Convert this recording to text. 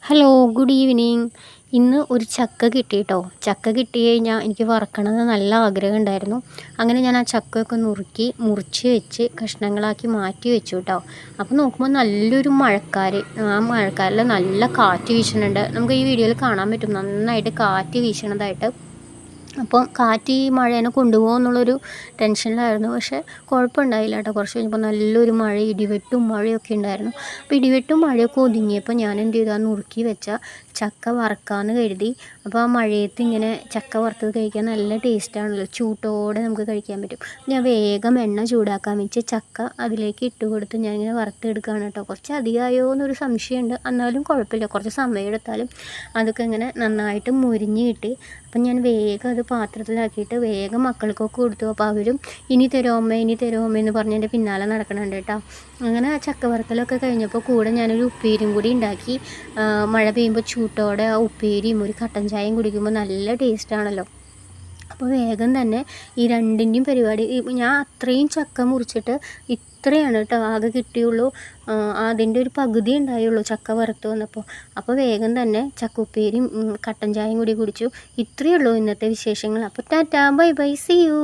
Hello, good evening. ഇന്ന് ഒരു ചക്ക കിട്ടി കേട്ടോ. ചക്ക കിട്ടി കഴിഞ്ഞാൽ എനിക്ക് വറക്കണമെന്ന് നല്ല ആഗ്രഹം ഉണ്ടായിരുന്നു. അങ്ങനെ ഞാൻ ആ ചക്കയൊക്കെ മുറിച്ച് വെച്ച് കഷ്ണങ്ങളാക്കി മാറ്റി വെച്ചു കേട്ടോ. അപ്പോൾ നോക്കുമ്പോൾ നല്ലൊരു മഴക്കാർ, ആ മഴക്കാരിൽ നല്ല കാറ്റ് വീശുന്നുണ്ട്. നമുക്ക് ഈ വീഡിയോയിൽ കാണാൻ പറ്റും നന്നായിട്ട് കാറ്റ് വീശണതായിട്ട്. അപ്പം കാറ്റ് ഈ മഴേനെ കൊണ്ടുപോകുമോ എന്നുള്ളൊരു ടെൻഷനിലായിരുന്നു. പക്ഷേ കുഴപ്പമുണ്ടായില്ല കേട്ടോ. കുറച്ച് കഴിഞ്ഞപ്പോൾ നല്ലൊരു മഴ, ഇടിവെട്ടും മഴയൊക്കെ ഉണ്ടായിരുന്നു. അപ്പോൾ ഇടിവെട്ടും മഴയൊക്കെ ഒതുങ്ങിയപ്പോൾ ഞാൻ എന്ത് ചെയ്തു, ആ നുറുക്കി വെച്ച ചക്ക വറക്കാമെന്ന് കരുതി. അപ്പോൾ ആ മഴയത്ത് ഇങ്ങനെ ചക്ക വറുത്തത് കഴിക്കാൻ നല്ല ടേസ്റ്റാണല്ലോ, ചൂട്ടോടെ നമുക്ക് കഴിക്കാൻ പറ്റും. ഞാൻ വേഗം എണ്ണ ചൂടാക്കാൻ വെച്ച് ചക്ക അതിലേക്ക് ഇട്ട് കൊടുത്ത് ഞാനിങ്ങനെ വറുത്തെടുക്കുകയാണ് കേട്ടോ. കുറച്ച് അധികമായോ എന്നൊരു സംശയമുണ്ട്, എന്നാലും കുഴപ്പമില്ല. കുറച്ച് സമയം എടുത്താലും അതൊക്കെ ഇങ്ങനെ നന്നായിട്ട് മുരിഞ്ഞ് കിട്ടി. അപ്പം ഞാൻ വേഗം അത് പാത്രത്തിലാക്കിയിട്ട് വേഗം മക്കൾക്കൊക്കെ കൊടുത്തു. അപ്പോൾ അവരും ഇനി തരുമോ അമ്മ, ഇനി തരുമോ അമ്മ എന്ന് പറഞ്ഞ് എൻ്റെ പിന്നാലെ നടക്കണുണ്ട് കേട്ടോ. അങ്ങനെ ആ ചക്ക വറുത്തലൊക്കെ കഴിഞ്ഞപ്പോൾ കൂടെ ഞാനൊരു ഉപ്പേരിയും കൂടി ഉണ്ടാക്കി. മഴ പെയ്യുമ്പോൾ ചൂട്ടോടെ ആ ഉപ്പേരിയും ഒരു കട്ടൻ ചായയും കുടിക്കുമ്പോൾ നല്ല ടേസ്റ്റാണല്ലോ. അപ്പോൾ വേഗം തന്നെ ഈ രണ്ടിൻ്റെയും പരിപാടി, ഞാൻ അത്രയും ചക്ക മുറിച്ചിട്ട് ഇത്രയാണ് കേട്ടോ ആകെ കിട്ടിയുള്ളൂ. അതിൻ്റെ ഒരു പകുതി ഉണ്ടായുള്ളൂ ചക്ക വറുത്ത് വന്നപ്പോൾ. അപ്പോൾ വേഗം തന്നെ ചക്ക ഉപ്പേരിയും കട്ടൻ ചായയും കൂടി കുടിച്ചു. ഇത്രയേ ഉള്ളൂ ഇന്നത്തെ വിശേഷങ്ങൾ. അപ്പോൾ tata, bye bye, see U.